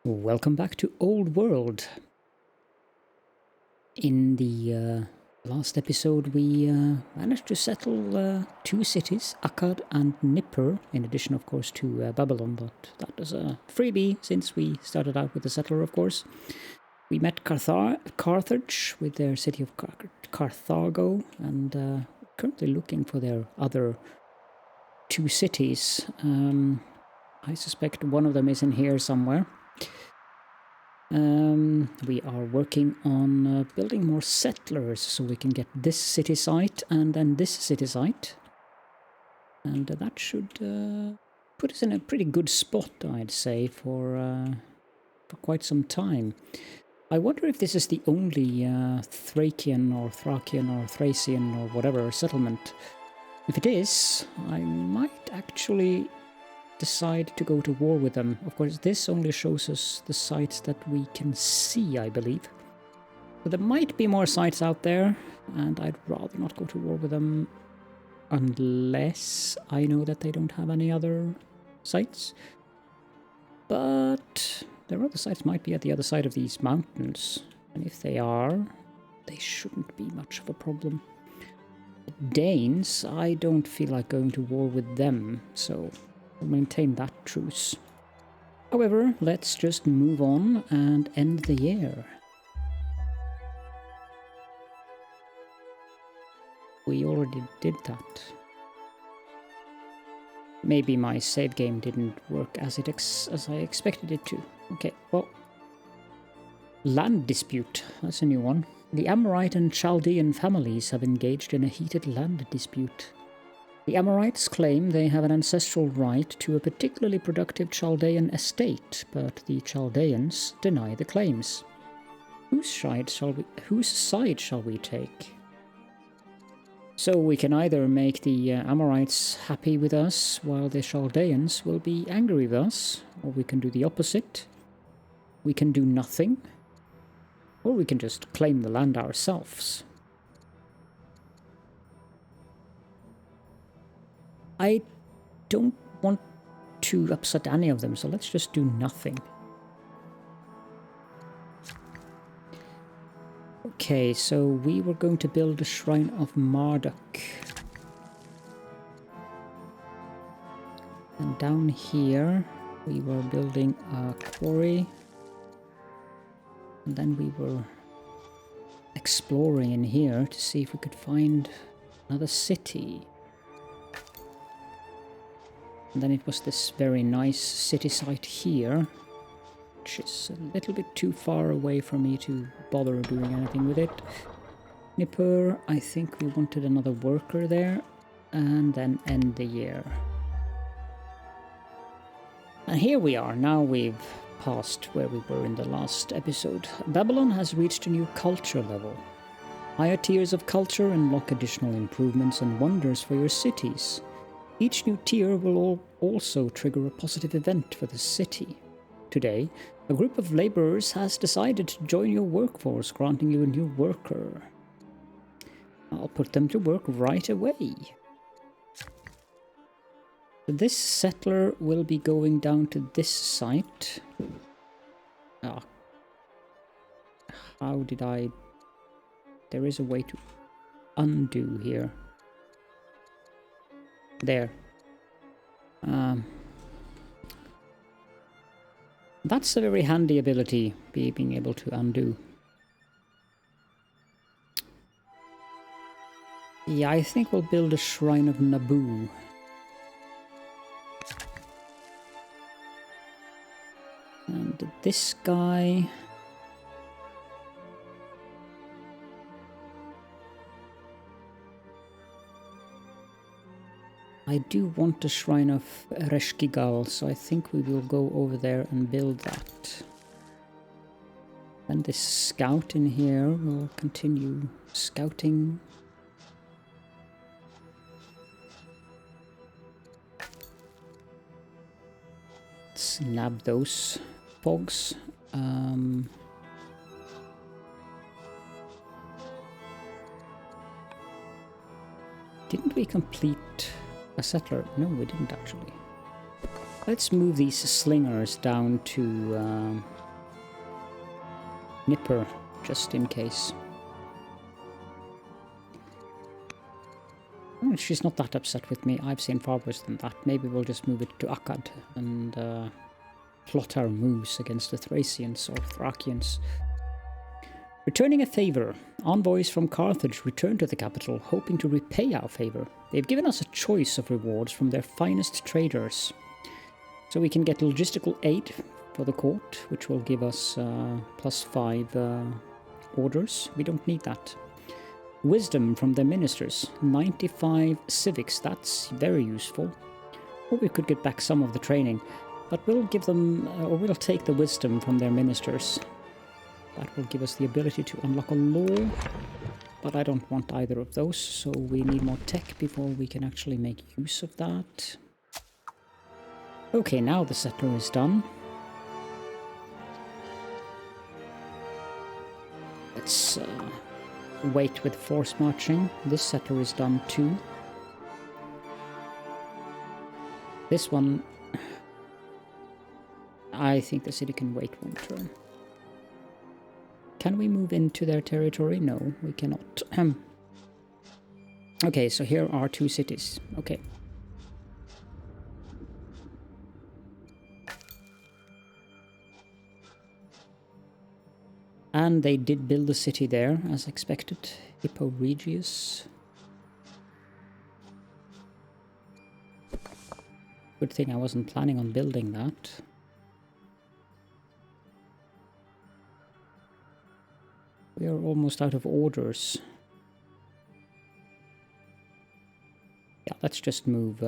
Welcome back to Old World. In the last episode we managed to settle two cities, Akkad and Nippur, in addition of course to Babylon, but that was a freebie since we started out with the settler of course. We met Carthage with their city of Carthago, and currently looking for their other two cities. I suspect one of them is in here somewhere. We are working on building more settlers so we can get this city site and then this city site. And that should put us in a pretty good spot, I'd say, for quite some time. I wonder if this is the only Thracian or Thracian or whatever settlement. If it is, I might actually decide to go to war with them. Of course, this only shows us the sites that we can see, I believe. But there might be more sites out there, and I'd rather not go to war with them unless I know that they don't have any other sites. But their other sites might be at the other side of these mountains, and if they are, they shouldn't be much of a problem. The Danes, I don't feel like going to war with them, so we'll maintain that truce. However, let's just move on and end the year. We already did that. Maybe my save game didn't work as I expected it to. Okay, well, land dispute, that's a new one. The Amorite and Chaldean families have engaged in a heated land dispute. The Amorites claim they have an ancestral right to a particularly productive Chaldean estate, but the Chaldeans deny the claims. Whose side shall we take? So we can either make the Amorites happy with us, while the Chaldeans will be angry with us, or we can do the opposite. We can do nothing, or we can just claim the land ourselves. I don't want to upset any of them, so let's just do nothing. Okay, so we were going to build a Shrine of Marduk. And down here we were building a quarry. And then we were exploring in here to see if we could find another city. And then it was this very nice city site here, which is a little bit too far away for me to bother doing anything with it. Nippur, I think we wanted another worker there, and then end the year. And here we are, now we've passed where we were in the last episode. Babylon has reached a new culture level. Higher tiers of culture unlock additional improvements and wonders for your cities. Each new tier will also trigger a positive event for the city. Today, a group of laborers has decided to join your workforce, granting you a new worker. I'll put them to work right away. This settler will be going down to this site. How did I... There is a way to undo here. There. That's a very handy ability, being able to undo. Yeah, I think we'll build a Shrine of Nabu. And this guy... I do want a Shrine of Reshkigal, so I think we will go over there and build that. And this scout in here will continue scouting. Let's nab those pogs. Didn't we complete a settler? No, we didn't actually. Let's move these slingers down to Nipper, just in case. Oh, she's not that upset with me. I've seen far worse than that. Maybe we'll just move it to Akkad and plot our moves against the Thracians or Thracians. Returning a favor. Envoys from Carthage return to the capital, hoping to repay our favor. They've given us a choice of rewards from their finest traders. So we can get logistical aid for the court, which will give us +5 orders. We don't need that. Wisdom from their ministers. 95 civics. That's very useful. Or we could get back some of the training. But we'll give them, or we'll take the wisdom from their ministers. That will give us the ability to unlock a law. But I don't want either of those, so we need more tech before we can actually make use of that. Okay, now the settler is done. Let's wait with force marching. This settler is done too. This one, I think the city can wait one turn. Can we move into their territory? No, we cannot. Okay, so here are 2 cities. Okay. And they did build a city there, as expected. Hippo Regius. Good thing I wasn't planning on building that. We are almost out of orders. Yeah, let's just move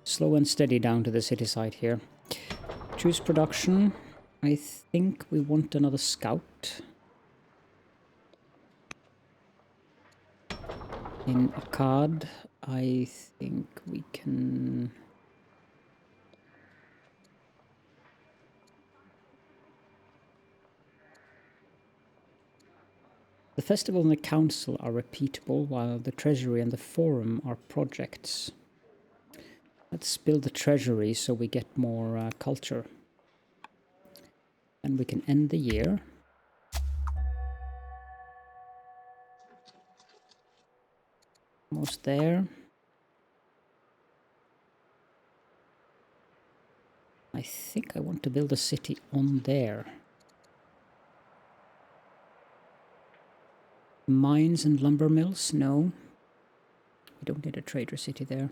slow and steady down to the city side here. Choose production. I think we want another scout. In Akkad, I think we can... The festival and the council are repeatable, while the treasury and the forum are projects. Let's build the treasury so we get more culture. And we can end the year. Almost there. I think I want to build a city on there. Mines and lumber mills? No. We don't need a trader city there.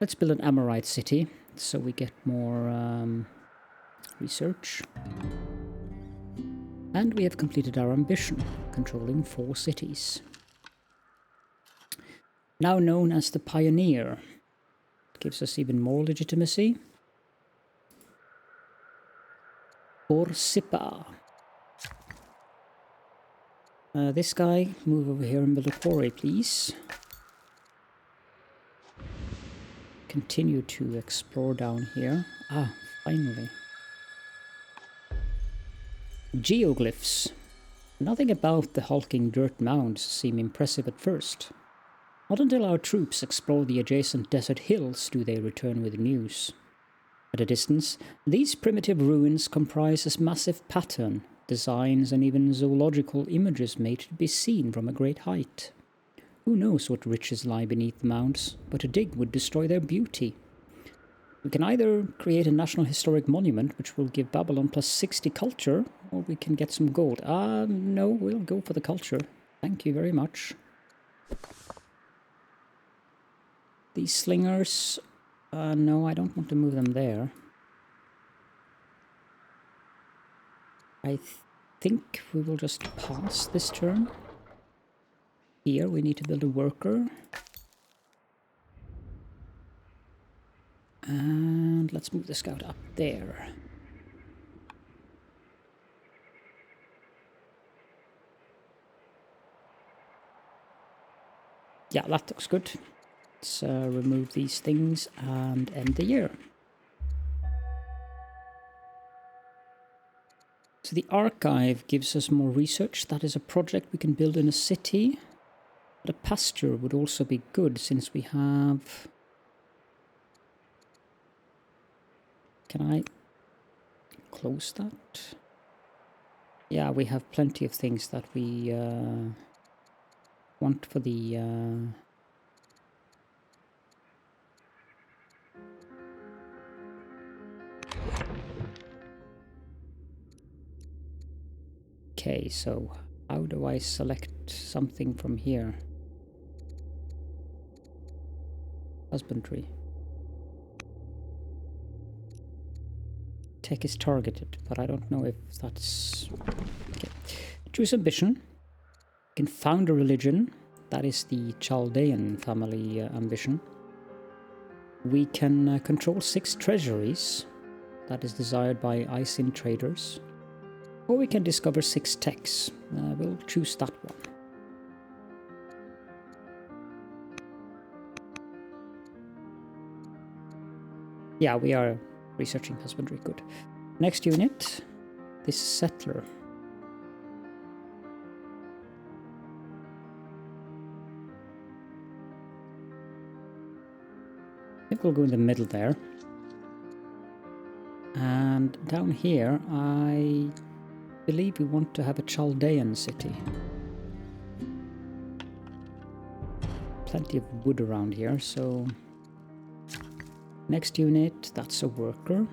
Let's build an Amorite city so we get more research. And we have completed our ambition, controlling 4 cities. Now known as the Pioneer. It gives us even more legitimacy. Orsipa. This guy, move over here and build a quarry, please. Continue to explore down here. Ah, finally. Geoglyphs. Nothing about the hulking dirt mounds seem impressive at first. Not until our troops explore the adjacent desert hills do they return with news. At a distance, these primitive ruins comprise a massive pattern, designs and even zoological images made to be seen from a great height. Who knows what riches lie beneath the mounds, but a dig would destroy their beauty. We can either create a national historic monument, which will give Babylon +60 culture, or we can get some gold. No, we'll go for the culture. Thank you very much. These slingers, no, I don't want to move them there. I think we will just pass this turn. Here we need to build a worker. And let's move the scout up there. Yeah, that looks good. Let's remove these things and end the year. So the archive gives us more research. That is a project we can build in a city. But a pasture would also be good since we have Can I close that? Yeah, we have plenty of things that we want for the... Okay, so how do I select something from here? Husbandry. Tech is targeted, but I don't know if that's... Okay. Choose ambition. You can found a religion. That is the Chaldean family ambition. We can control 6 treasuries. That is desired by Isin traders. Or we can discover 6 techs. We'll choose that one. Yeah, we are researching husbandry. Good. Next unit, this settler. I think we'll go in the middle there. And down here, I believe we want to have a Chaldean city. Plenty of wood around here, so... Next unit, that's a worker.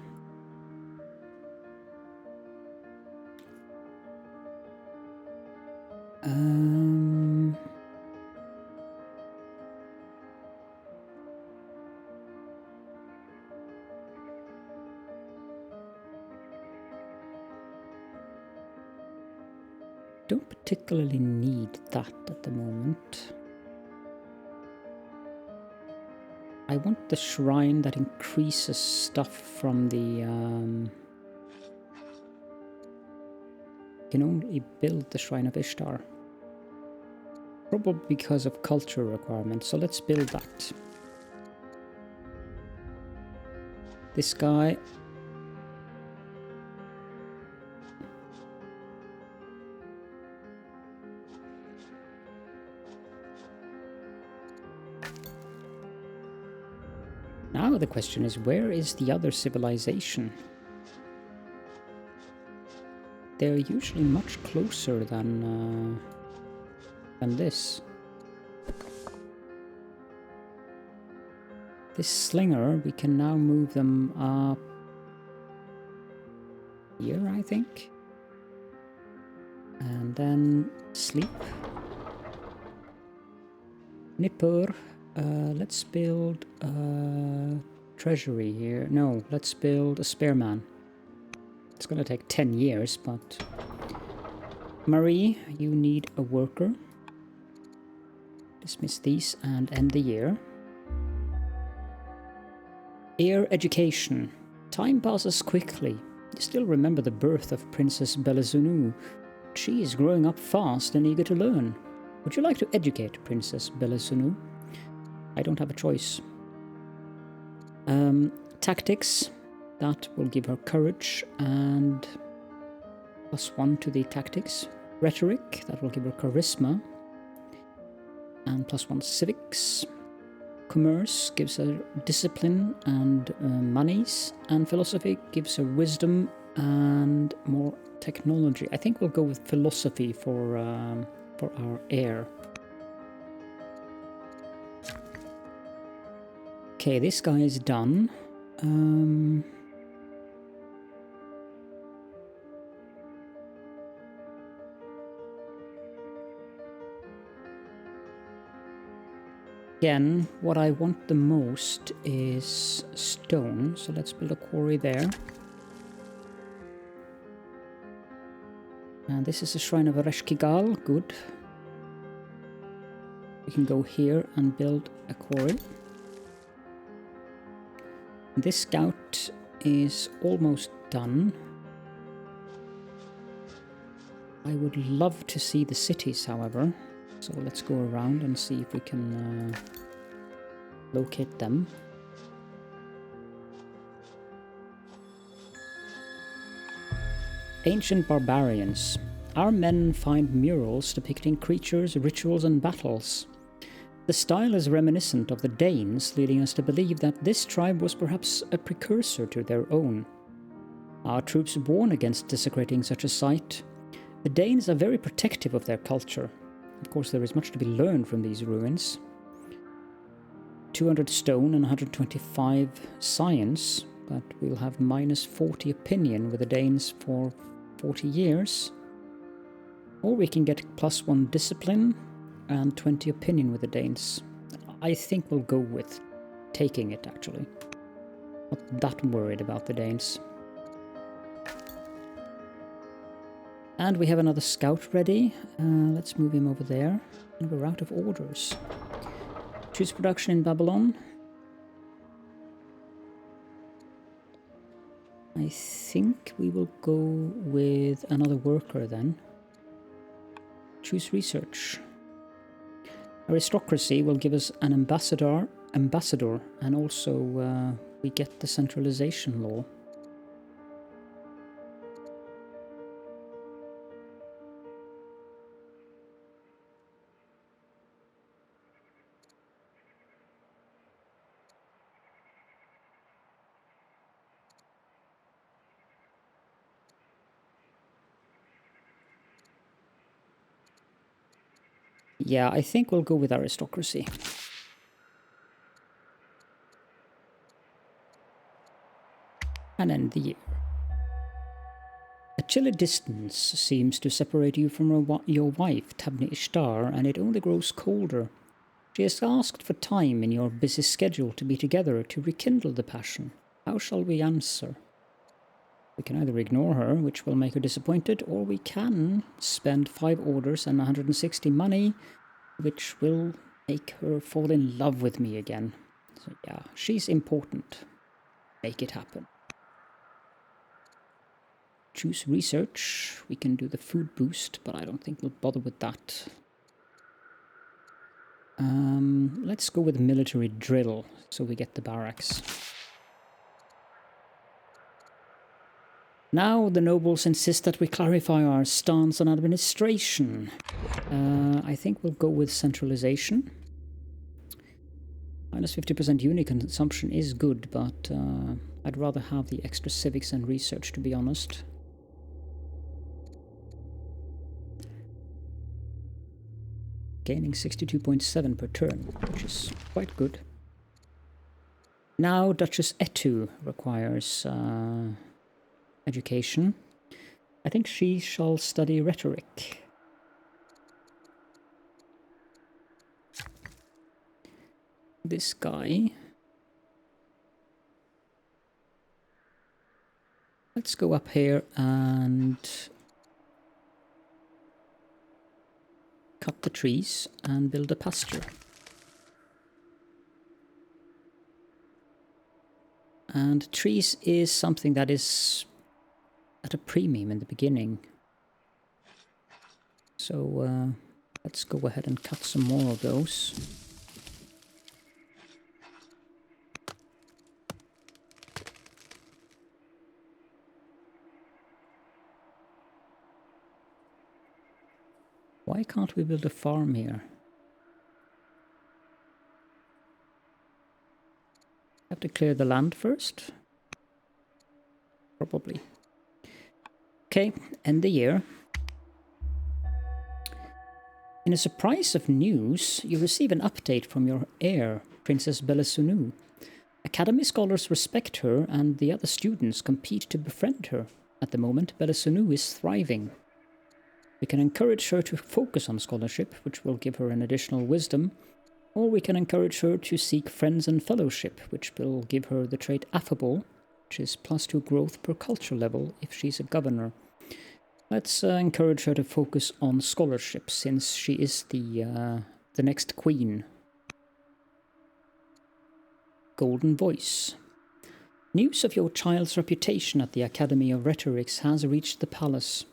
Don't particularly need that at the moment. I want the shrine that increases stuff from the... can only build the Shrine of Ishtar. Probably because of culture requirements, so let's build that. This guy... Now the question is, where is the other civilization? They're usually much closer than this. This slinger, we can now move them up here, I think. And then sleep. Nipper. Let's build a treasury here. No, let's build a spearman. It's gonna take 10 years, but... Marie, you need a worker. Dismiss these and end the year. Heir education. Time passes quickly. You still remember the birth of Princess Belezunu. She is growing up fast and eager to learn. Would you like to educate Princess Belezunu? I don't have a choice. Tactics, that will give her courage and +1 to the tactics. Rhetoric, that will give her charisma and +1 civics. Commerce gives her discipline and monies, and philosophy gives her wisdom and more technology. I think we'll go with philosophy for our heir. Okay, this guy is done. Again, what I want the most is stone, so let's build a quarry there. And this is a shrine of Ereshkigal, good. We can go here and build a quarry. This scout is almost done. I would love to see the cities, however. So let's go around and see if we can locate them. Ancient barbarians. Our men find murals depicting creatures, rituals and battles. The style is reminiscent of the Danes, leading us to believe that this tribe was perhaps a precursor to their own. Our troops warn against desecrating such a site. The Danes are very protective of their culture. Of course, there is much to be learned from these ruins. 200 stone and 125 science, but we'll have -40 opinion with the Danes for 40 years. Or we can get +1 discipline and 20 opinion with the Danes. I think we'll go with taking it, actually. Not that worried about the Danes. And we have another scout ready. Let's move him over there. And we're out of orders. Choose production in Babylon. I think we will go with another worker then. Choose research. Aristocracy will give us an ambassador, and also we get the centralization law. Yeah, I think we'll go with aristocracy. And end the year. A chilly distance seems to separate you from your wife, Tabni Ishtar, and it only grows colder. She has asked for time in your busy schedule to be together to rekindle the passion. How shall we answer? We can either ignore her, which will make her disappointed, or we can spend 5 orders and 160 money, which will make her fall in love with me again. So yeah, she's important. Make it happen. Choose research. We can do the food boost, but I don't think we'll bother with that. Let's go with military drill, so we get the barracks. Now the nobles insist that we clarify our stance on administration. I think we'll go with centralization. -50% unit consumption is good, but I'd rather have the extra civics and research, to be honest. Gaining 62.7 per turn, which is quite good. Now Duchess Etta requires education. I think she shall study rhetoric. This guy. Let's go up here and cut the trees and build a pasture. And trees is something that is at a premium in the beginning. So let's go ahead and cut some more of those. Why can't we build a farm here? Have to clear the land first? Probably. Okay, end the year. In a surprise of news, you receive an update from your heir, Princess Belesunu. Academy scholars respect her, and the other students compete to befriend her. At the moment, Belesunu is thriving. We can encourage her to focus on scholarship, which will give her an additional wisdom, or we can encourage her to seek friends and fellowship, which will give her the trait affable, which is +2 growth per culture level if she's a governor. Let's encourage her to focus on scholarship, since she is the next queen. Golden Voice. News of your child's reputation at the Academy of Rhetorics has reached the palace.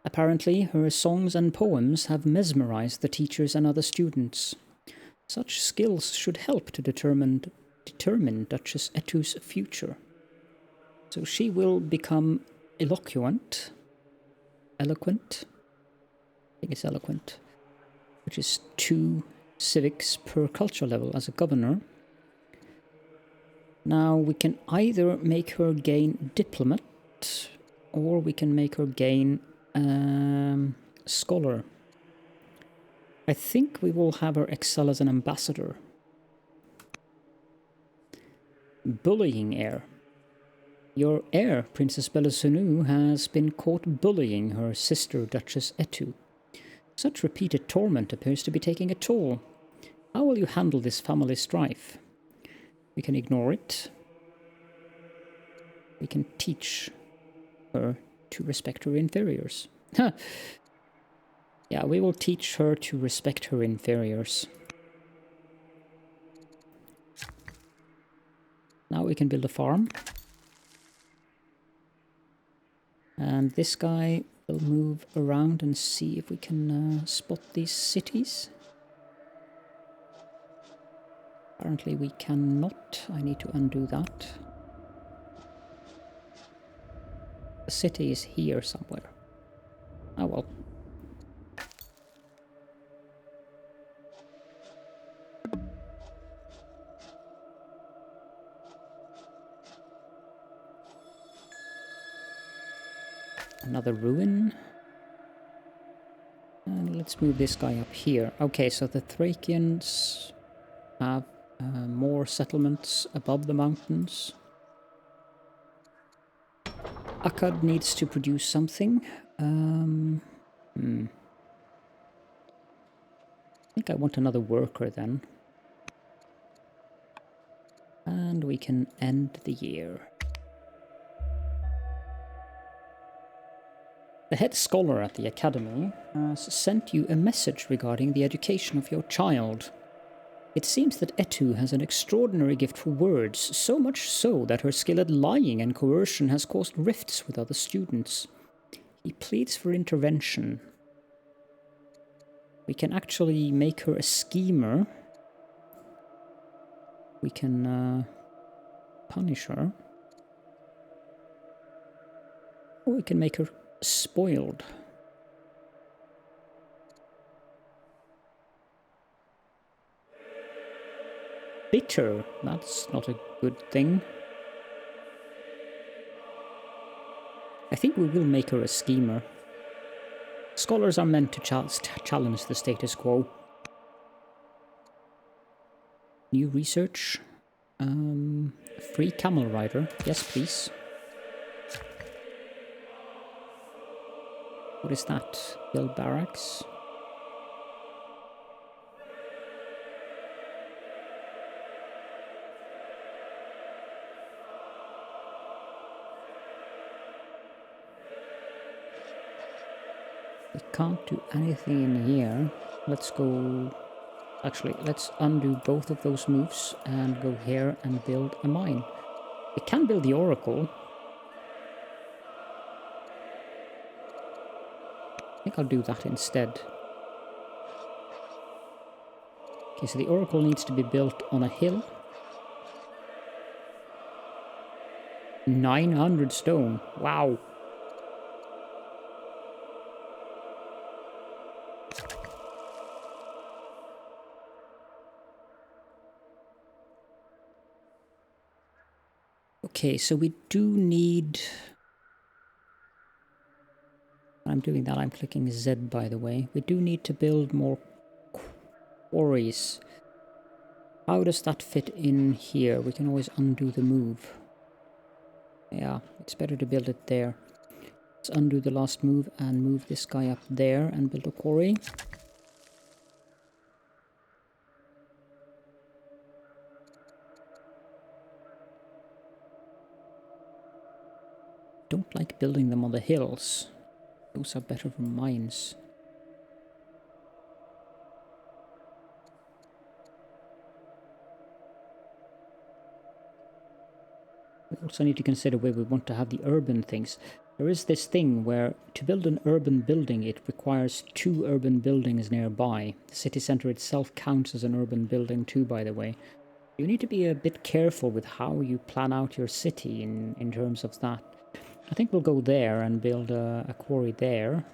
Apparently, her songs and poems have mesmerized the teachers and other students. Such skills should help to determine Duchess Etta's future. So she will become eloquent. I think it's eloquent. Which is 2 civics per culture level as a governor. Now we can either make her gain diplomat, or we can make her gain scholar. I think we will have her excel as an ambassador. Bullying heir. Your heir, Princess Bellasunu, has been caught bullying her sister, Duchess Etu. Such repeated torment appears to be taking a toll. How will you handle this family strife? We can ignore it. We can teach her to respect her inferiors. Yeah, we will teach her to respect her inferiors. Now we can build a farm. And this guy will move around and see if we can spot these cities. Apparently we cannot. I need to undo that. The city is here somewhere. Oh well. Another ruin. And let's move this guy up here. Okay, so the Thracians have more settlements above the mountains. Akkad needs to produce something. I think I want another worker then. And we can end the year. The head scholar at the academy has sent you a message regarding the education of your child. It seems that Etu has an extraordinary gift for words, so much so that her skill at lying and coercion has caused rifts with other students. He pleads for intervention. We can actually make her a schemer. We can punish her. Or we can make her spoiled. Bitter, that's not a good thing. I think we will make her a schemer. Scholars are meant to challenge the status quo. New research. Free camel rider. Yes, please. What is that? Build barracks. We can't do anything in here. Let's go... Actually, let's undo both of those moves and go here and build a mine. We can build the oracle. I think I'll do that instead. Okay, so the oracle needs to be built on a hill. 900 stone. Wow. Okay, so we do need... I'm doing that, I'm clicking Z by the way. We do need to build more quarries. How does that fit in here? We can always undo the move. Yeah, it's better to build it there. Let's undo the last move and move this guy up there and build a quarry. Don't like building them on the hills. Those are better for mines. We also need to consider where we want to have the urban things. There is this thing where to build an urban building it requires 2 urban buildings nearby. The city centre itself counts as an urban building too, by the way. You need to be a bit careful with how you plan out your city in terms of that. I think we'll go there and build a quarry there.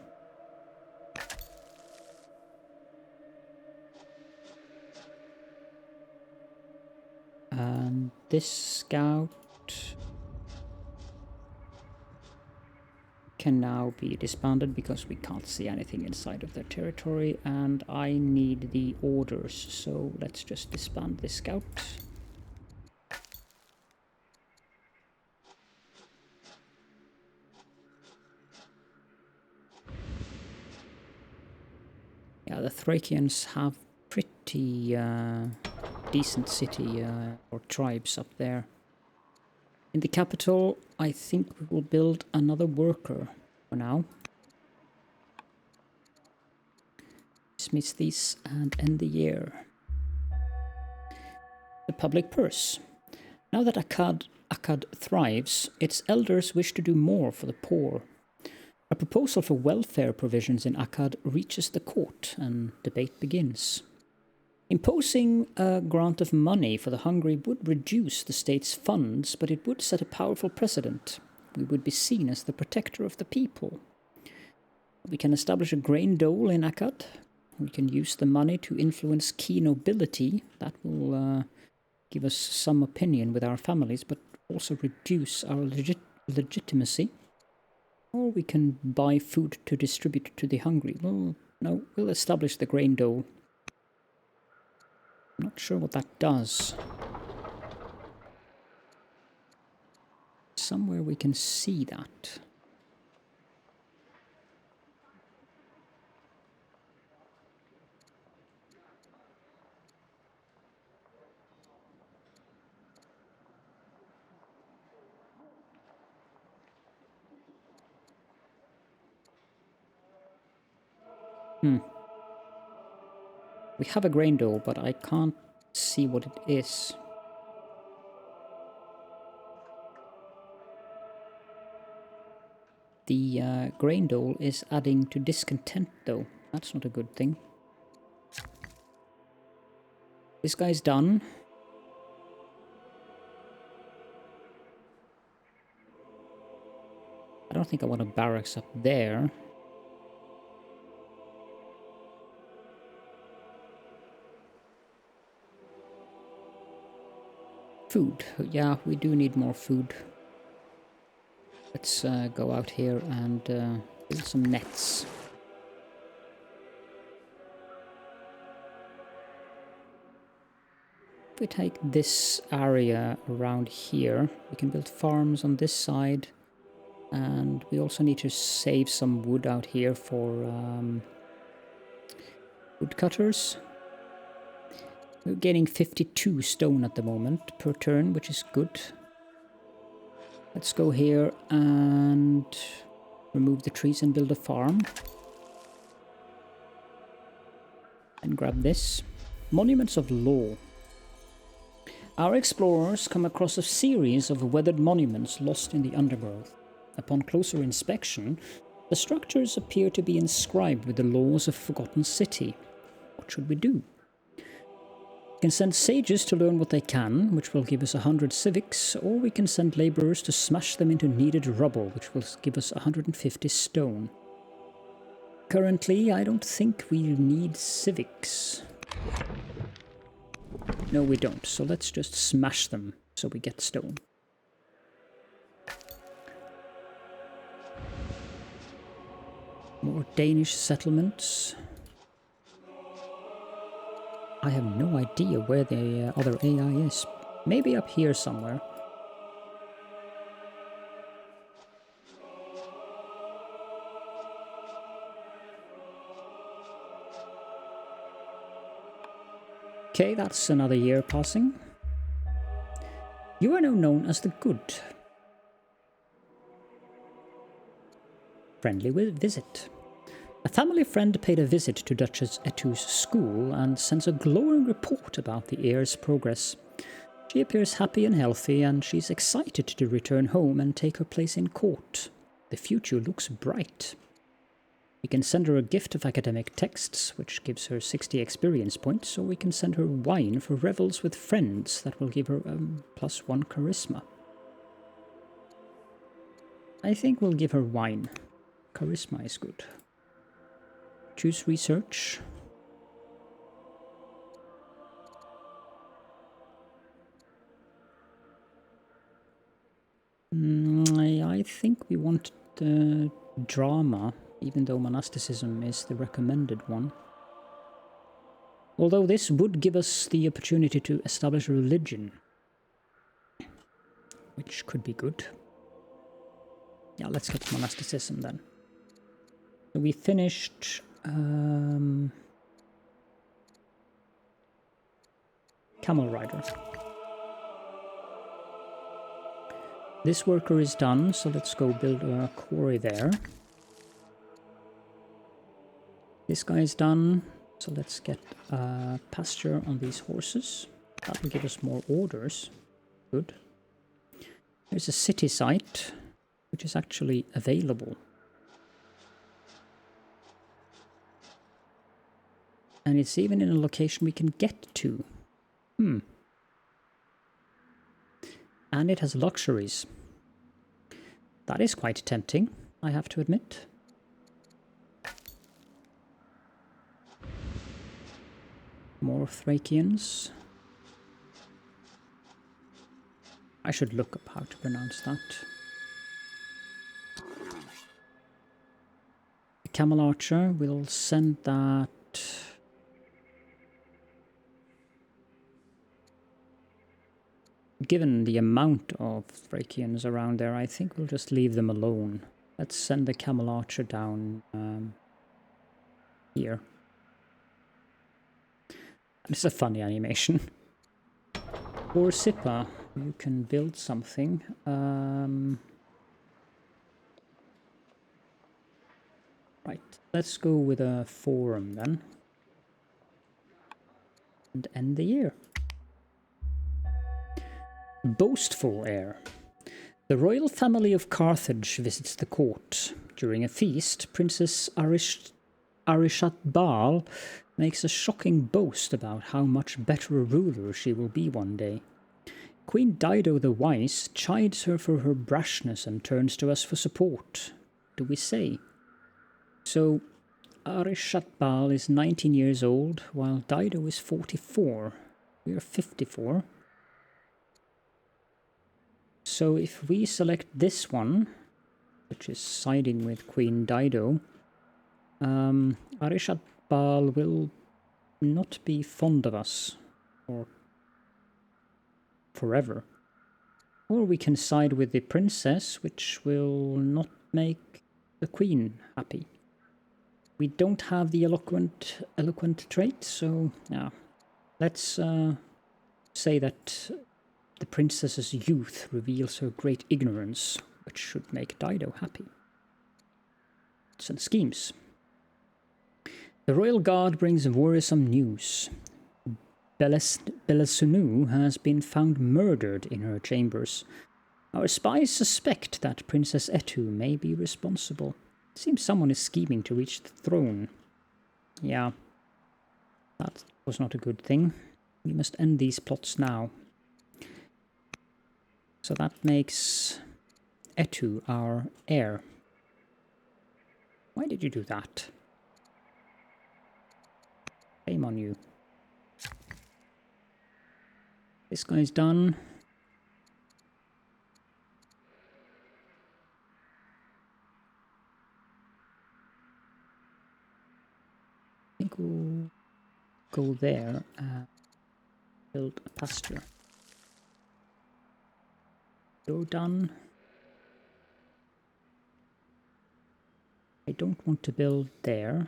this scout can now be disbanded because we can't see anything inside of their territory, and I need the orders, so let's just disband this scout. Yeah, the Thracians have pretty decent city or tribes up there. In the capital, I think we will build another worker for now. Dismiss these and end the year. The public purse. Now that Akkad thrives, its elders wish to do more for the poor. A proposal for welfare provisions in Akkad reaches the court, and debate begins. Imposing a grant of money for the hungry would reduce the state's funds, but it would set a powerful precedent. We would be seen as the protector of the people. We can establish a grain dole in Akkad. We can use the money to influence key nobility. That will give us some opinion with our families, but also reduce our legitimacy. Or we can buy food to distribute to the hungry. Well, no, we'll establish the grain dole. I'm not sure what that does. Somewhere we can see that. We have a grain dole, but I can't see what it is. The grain dole is adding to discontent, though. That's not a good thing. This guy's done. I don't think I want a barracks up there. Food. Yeah, we do need more food. Let's go out here and build some nets. If we take this area around here, we can build farms on this side. And we also need to save some wood out here for woodcutters. We're getting 52 stone at the moment per turn, which is good. Let's go here and remove the trees and build a farm. And grab this. Monuments of Law. Our explorers come across a series of weathered monuments lost in the undergrowth. Upon closer inspection, the structures appear to be inscribed with the laws of Forgotten City. What should we do? We can send sages to learn what they can, which will give us 100 civics, or we can send labourers to smash them into needed rubble, which will give us 150 stone. Currently, I don't think we need civics. No, we don't, so let's just smash them so we get stone. More Danish settlements. I have no idea where the other AI is. Maybe up here somewhere. Okay, that's another year passing. You are now known as the Good. Friendly visit. A family friend paid a visit to Duchess Ettu's school and sends a glowing report about the heir's progress. She appears happy and healthy, and she's excited to return home and take her place in court. The future looks bright. We can send her a gift of academic texts, which gives her 60 experience points, or we can send her wine for revels with friends that will give her +1 charisma. I think we'll give her wine. Charisma is good. Choose research. I think we want drama, even though monasticism is the recommended one. Although this would give us the opportunity to establish a religion, which could be good. Yeah, let's get monasticism then. So we finished... Camel Rider. This worker is done, so let's go build a quarry there. This guy is done, so let's get pasture on these horses. That will give us more orders. Good. There's a city site, which is actually available. And it's even in a location we can get to. And it has luxuries. That is quite tempting, I have to admit. More Thracians. I should look up how to pronounce that. The Camel Archer, we'll send that... Given the amount of Thracians around there, I think we'll just leave them alone. Let's send the Camel Archer down here. It's a funny animation. For Sippa, you can build something. Right, let's go with a forum then. And end the year. Boastful heir. The royal family of Carthage visits the court. During a feast, Princess Arishat-Baal makes a shocking boast about how much better a ruler she will be one day. Queen Dido the Wise chides her for her brashness and turns to us for support. Do we say? So, Arishat-Baal is 19 years old, while Dido is 44. We are 54. So if we select this one, which is siding with Queen Dido, Arishat-Baal will not be fond of us for forever. Or we can side with the princess, which will not make the queen happy. We don't have the eloquent trait, so yeah. Let's say that the princess's youth reveals her great ignorance, which should make Dido happy. Some schemes. The royal guard brings worrisome news. Belesunu has been found murdered in her chambers. Our spies suspect that Princess Etta may be responsible. It seems someone is scheming to reach the throne. Yeah, that was not a good thing. We must end these plots now. So that makes Etta our heir. Why did you do that? Shame on you. This guy's done. I think we'll go there and build a pasture. You're done. I don't want to build there.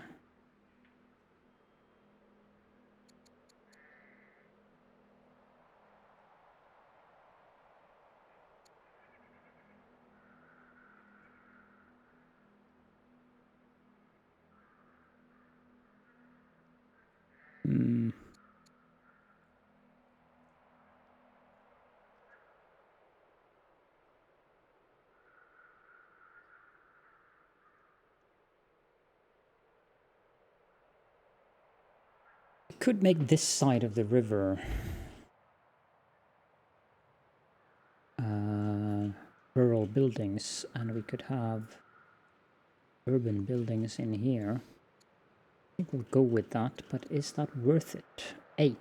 Could make this side of the river rural buildings, and we could have urban buildings in here. I think we'll go with that, but is that worth it? 8.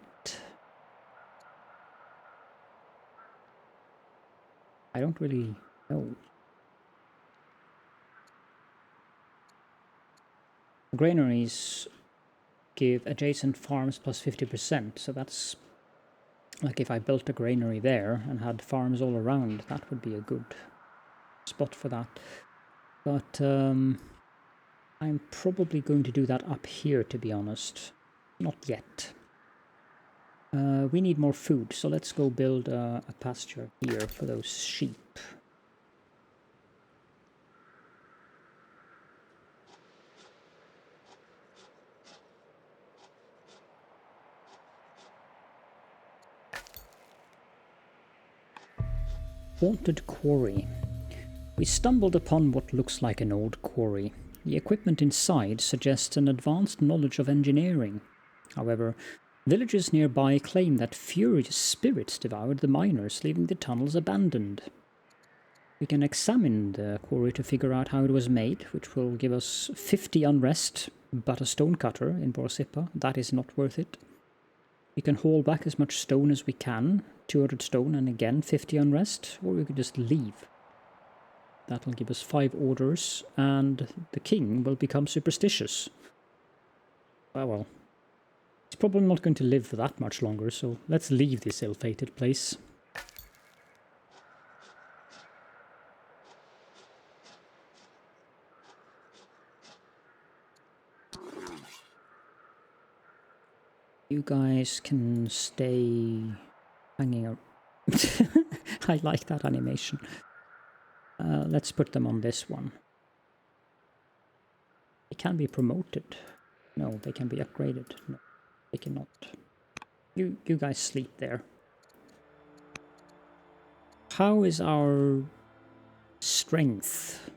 I don't really Oh. Granaries give adjacent farms plus 50%, so that's like if I built a granary there and had farms all around, that would be a good spot for that. But I'm probably going to do that up here, to be honest. Not yet. We need more food, so let's go build a pasture here for those sheep. Haunted Quarry. We stumbled upon what looks like an old quarry. The equipment inside suggests an advanced knowledge of engineering. However, villagers nearby claim that furious spirits devoured the miners, leaving the tunnels abandoned. We can examine the quarry to figure out how it was made, which will give us 50 unrest, but a stonecutter in Borsippa. That is not worth it. We can haul back as much stone as we can, 200 stone and again 50 unrest, or we could just leave. That'll give us 5 orders, and the king will become superstitious. Well, he's probably not going to live for that much longer, so let's leave this ill-fated place. You guys can stay hanging out. I like that animation. Let's put them on this one. They can be promoted. No, they can be upgraded. No, they cannot. You guys sleep there. How is our strength?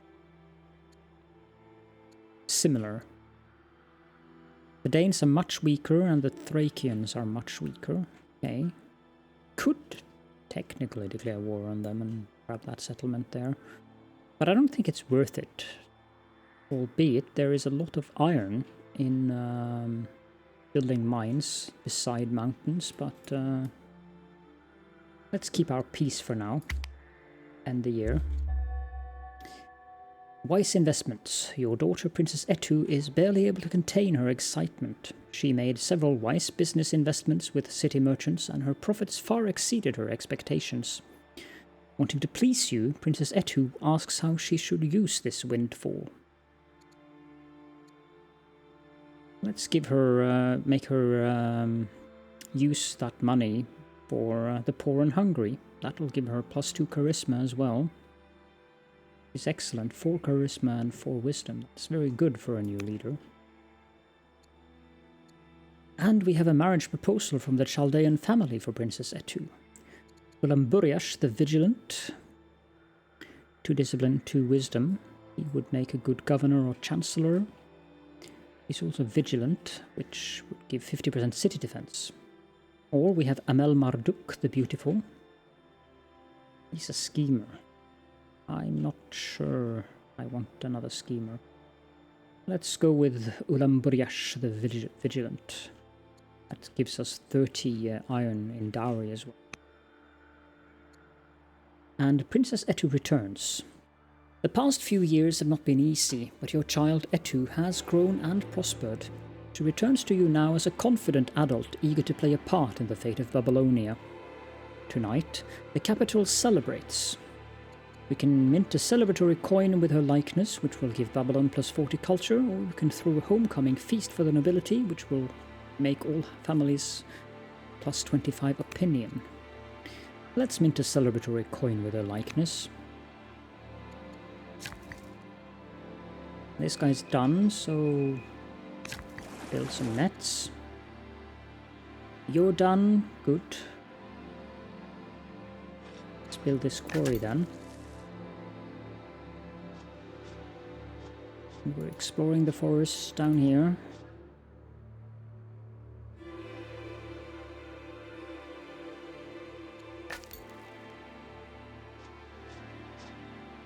Similar. The Danes are much weaker and the Thracians are much weaker. Okay. Could technically declare war on them and grab that settlement there. But I don't think it's worth it. Albeit there is a lot of iron in building mines beside mountains, but let's keep our peace for now. End the year. Wise investments. Your daughter, Princess Etta, is barely able to contain her excitement. She made several wise business investments with city merchants, and her profits far exceeded her expectations. Wanting to please you, Princess Etta asks how she should use this windfall. Let's give her, make her use that money for the poor and hungry. That will give her +2 charisma as well. It's excellent. 4 charisma and 4 wisdom. That's very good for a new leader. And we have a marriage proposal from the Chaldean family for Princess Etta. Ulamburiash the Vigilant. 2 discipline, 2 wisdom. He would make a good governor or chancellor. He's also vigilant, which would give 50% city defense. Or we have Amel Marduk the Beautiful. He's a schemer. I'm not sure I want another schemer. Let's go with Ulamburiash the Vigilant. That gives us 30 iron in dowry as well. And Princess Etta returns. The past few years have not been easy, but your child Etta has grown and prospered. She returns to you now as a confident adult eager to play a part in the fate of Babylonia. Tonight, the capital celebrates. We can mint a celebratory coin with her likeness, which will give Babylon +40 culture, or we can throw a homecoming feast for the nobility, which will make all families +25 opinion. Let's mint a celebratory coin with her likeness. This guy's done, so build some nets. You're done, good. Let's build this quarry then. We're exploring the forests down here.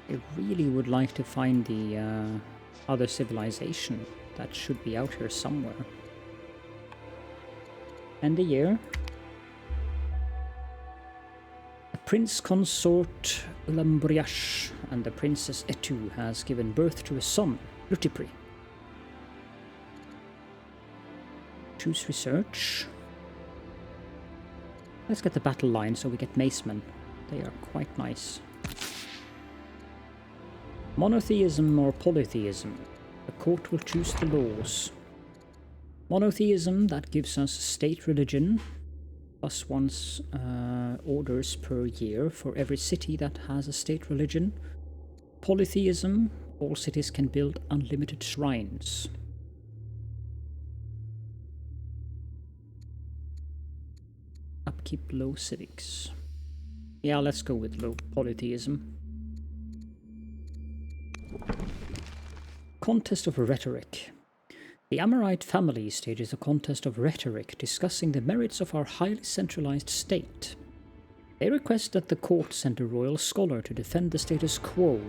I really would like to find the other civilization that should be out here somewhere. End the year. A Prince Consort Ulambriash and the Princess Etu has given birth to a son, Lutipri. Choose research. Let's get the battle line so we get macemen. They are quite nice. Monotheism or polytheism? The court will choose the laws. Monotheism, that gives us state religion, plus one's orders per year for every city that has a state religion. Polytheism, all cities can build unlimited shrines. Upkeep low civics. Yeah, let's go with low polytheism. Contest of rhetoric. The Amorite family stages a contest of rhetoric discussing the merits of our highly centralized state. They request that the court send a royal scholar to defend the status quo.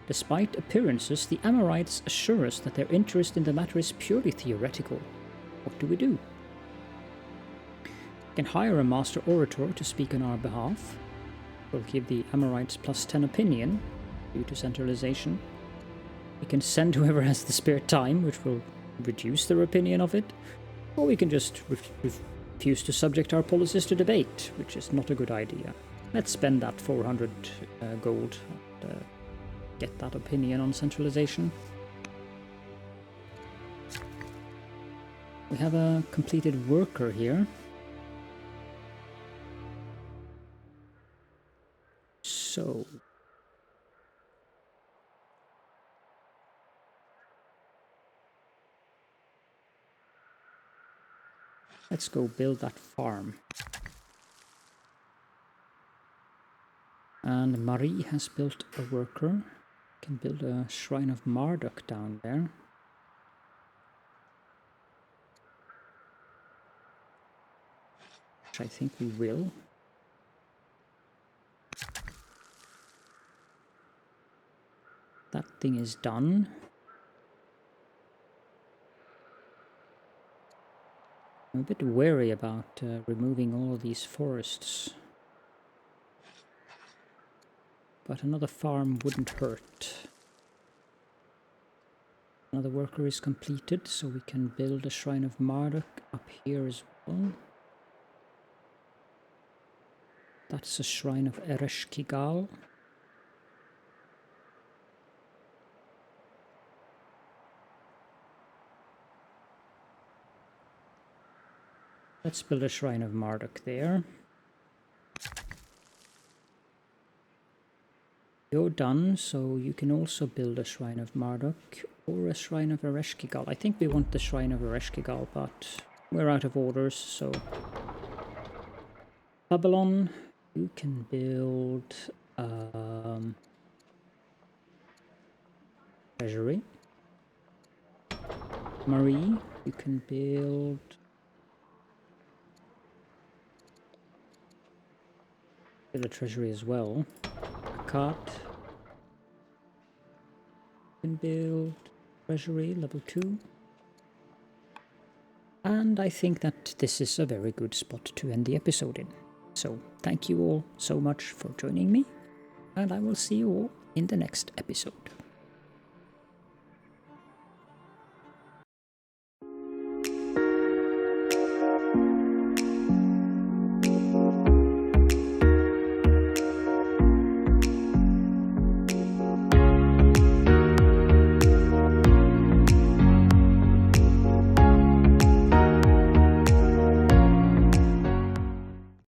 Despite appearances, the Amorites assure us that their interest in the matter is purely theoretical. What do we do? We can hire a master orator to speak on our behalf. We'll give the Amorites +10 opinion due to centralization. We can send whoever has the spare time, which will reduce their opinion of it, or we can just refuse to subject our policies to debate, which is not a good idea. Let's spend that 400 gold and get that opinion on centralization. We have a completed worker here. So let's go build that farm. And Marie has built a worker. Can build a shrine of Marduk down there. Which I think we will. That thing is done. I'm a bit wary about removing all of these forests. But another farm wouldn't hurt. Another worker is completed, so we can build a shrine of Marduk up here as well. That's a shrine of Ereshkigal. Let's build a shrine of Marduk there. You're done, so you can also build a shrine of Marduk or a shrine of Ereshkigal. I think we want the shrine of Ereshkigal, but we're out of orders, so... Babylon, you can build treasury. Marie, you can build a treasury as well. Akkad, you can build treasury level 2. And I think that this is a very good spot to end the episode in. So thank you all so much for joining me, and I will see you all in the next episode.